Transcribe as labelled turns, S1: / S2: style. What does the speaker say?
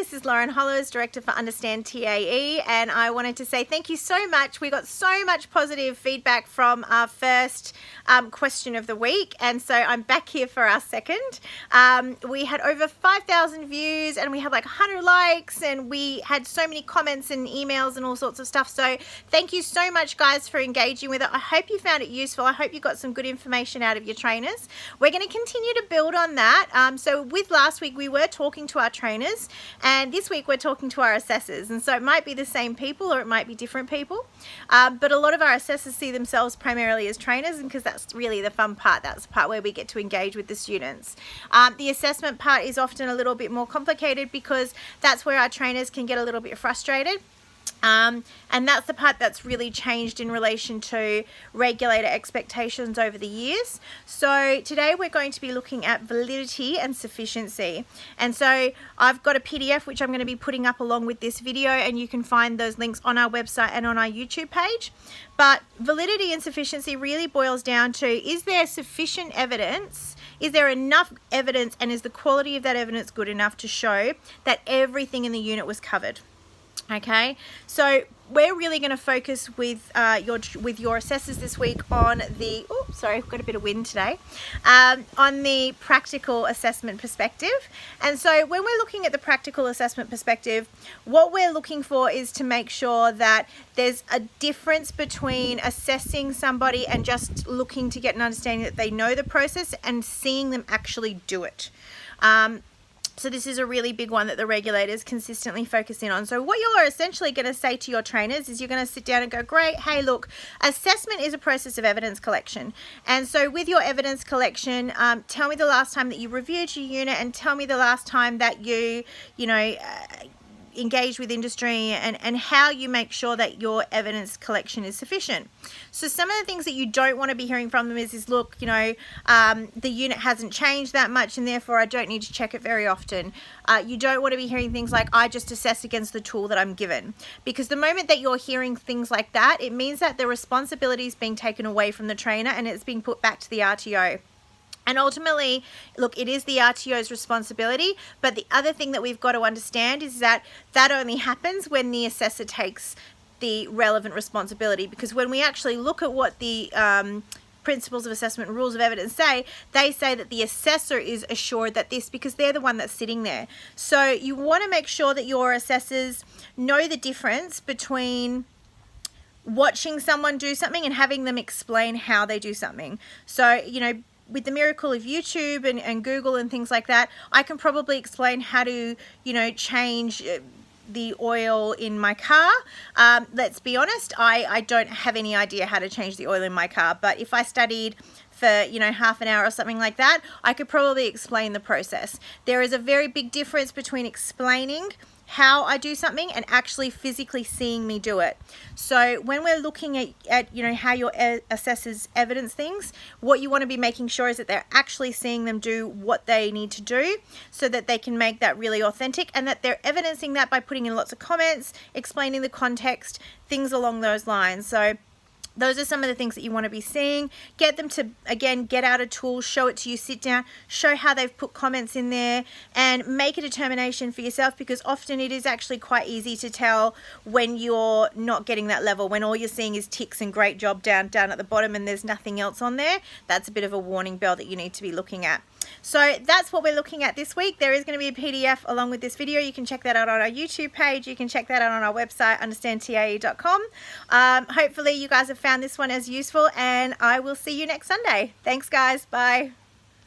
S1: this is Lauren Hollows, Director for Understand TAE, and I wanted to say thank you so much. We got so much positive feedback from our first question of the week, and so I'm back here for our second. We had over 5,000 views and we had like 100 likes, and we had so many comments and emails and all sorts of stuff. So thank you so much, guys, for engaging with it. I hope you found it useful. I hope you got some good information out of your trainers. We're going to continue to build on that. So with last week, we were talking to our trainers, and this week we're talking to our assessors, and so it might be the same people or it might be different people, but a lot of our assessors see themselves primarily as trainers, and because that's really the fun part. That's the part where we get to engage with the students. The assessment part is often a little bit more complicated because that's where our trainers can get a little bit frustrated. And that's the part that's really changed in relation to regulator expectations over the years. So today we're going to be looking at validity and sufficiency. And so I've got a PDF which I'm going to be putting up along with this video, and you can find those links on our website and on our YouTube page. But validity and sufficiency really boils down to, is there sufficient evidence? Is there enough evidence, and is the quality of that evidence good enough to show that everything in the unit was covered? Okay, so we're really going to focus with your assessors this week on the, sorry, I've got a bit of wind today, on the practical assessment perspective. And so when we're looking at the practical assessment perspective, what we're looking for is to make sure that there's a difference between assessing somebody and just looking to get an understanding that they know the process and seeing them actually do it. So this is a really big one that the regulators consistently focus in on. So what you're essentially going to say to your trainers is you're going to sit down and go, great, hey, look, assessment is a process of evidence collection. And so with your evidence collection, tell me the last time that you reviewed your unit, and tell me the last time that you engage with industry, and how you make sure that your evidence collection is sufficient. So some of the things that you don't want to be hearing from them is look, the unit hasn't changed that much and therefore I don't need to check it very often. You don't want to be hearing things like, I just assess against the tool that I'm given. Because the moment that you're hearing things like that, it means that the responsibility is being taken away from the trainer and it's being put back to the RTO. And ultimately, look, it is the RTO's responsibility, but the other thing that we've got to understand is that that only happens when the assessor takes the relevant responsibility. Because when we actually look at what the principles of assessment and rules of evidence say, they say that the assessor is assured that this, because they're the one that's sitting there. So you want to make sure that your assessors know the difference between watching someone do something and having them explain how they do something. So, with the miracle of YouTube and Google and things like that, I can probably explain how to, change the oil in my car. Let's be honest, I don't have any idea how to change the oil in my car, but if I studied for half an hour or something like that, I could probably explain the process. There is a very big difference between explaining how I do something and actually physically seeing me do it. So when we're looking at how your assessors evidence things, what you want to be making sure is that they're actually seeing them do what they need to do so that they can make that really authentic, and that they're evidencing that by putting in lots of comments, explaining the context, things along those lines. So those are some of the things that you want to be seeing. Get them to, again, get out a tool, show it to you, sit down, show how they've put comments in there, and make a determination for yourself, because often it is actually quite easy to tell when you're not getting that level, when all you're seeing is ticks and great job down at the bottom and there's nothing else on there. That's a bit of a warning bell that you need to be looking at. So that's what we're looking at this week. There is going to be a PDF along with this video. You can check that out on our YouTube page. You can check that out on our website, understandtae.com. Hopefully you guys have found this one as useful, and I will see you next Sunday. Thanks, guys. Bye.